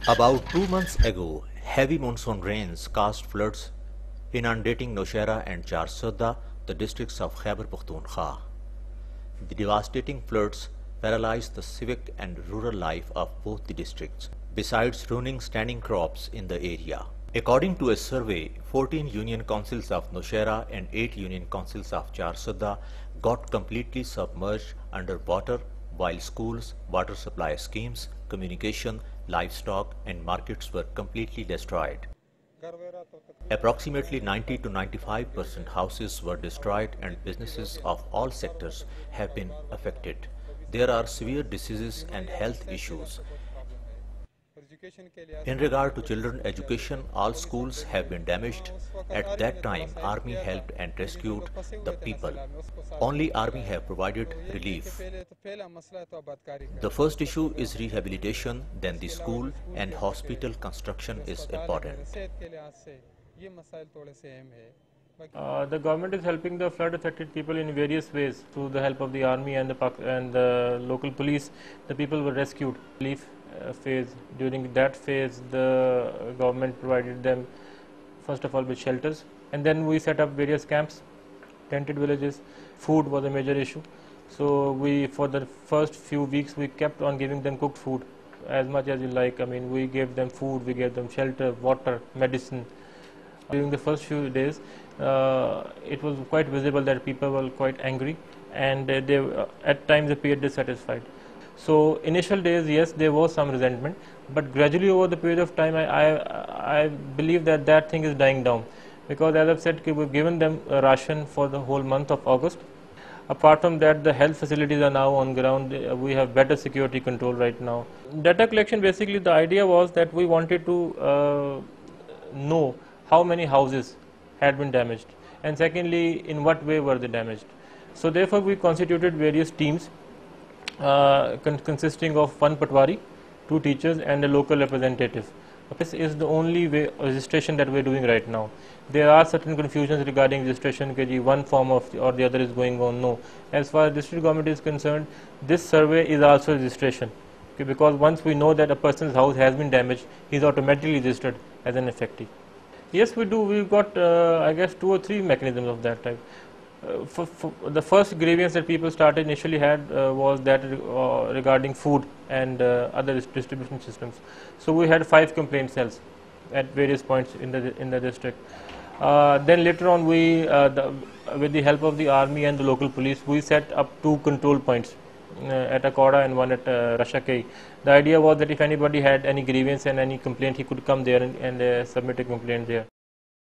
About 2 months ago, heavy monsoon rains caused floods inundating Nowshera and Charsadda, the districts of Khyber Pakhtunkhwa. The devastating floods paralyzed the civic and rural life of both the districts, besides ruining standing crops in the area. According to a survey, 14 union councils of Nowshera and 8 union councils of Charsadda got completely submerged under water, while schools, water supply schemes, communication, livestock and markets were completely destroyed. Approximately 90 to 95% houses were destroyed and businesses of all sectors have been affected. There are severe diseases and health issues. In regard to children education, all schools have been damaged. At that time, Army helped and rescued the people. Only Army have provided relief. The first issue is rehabilitation, then the school and hospital construction is important. The government is helping the flood affected people in various ways through the help of the army and the local police. The people were rescued. Relief phase. During that phase, the government provided them first of all with shelters, and then we set up various camps, tented villages. Food was a major issue. So for the first few weeks we kept on giving them cooked food as much as you like. I mean, we gave them food, we gave them shelter, water, medicine. During the first few days, it was quite visible that people were quite angry, and they at times appeared dissatisfied. So initial days, yes, there was some resentment, but gradually over the period of time, I believe that thing is dying down, because as I've said, we've given them a ration for the whole month of August. Apart from that, the health facilities are now on ground. We have better security control right now. Data collection, basically the idea was that we wanted to know how many houses had been damaged, and secondly, in what way were they damaged. So therefore we constituted various teams consisting of one patwari, 2 teachers and a local representative. This is the only way registration that we are doing right now. There are certain confusions regarding registration, one form or the other is going on. No, as far as district government is concerned, this survey is also registration, because once we know that a person's house has been damaged, he is automatically registered as an effective. Yes, we do. We've got I guess 2 or 3 mechanisms of that type. For the first grievance that people initially had was that regarding food and other distribution systems. So we had 5 complaint cells at various points in the district. Then later on, with the help of the army and the local police, we set up 2 control points at Akoda and one at Rashakei. The idea was that if anybody had any grievance and any complaint, he could come there and submit a complaint there.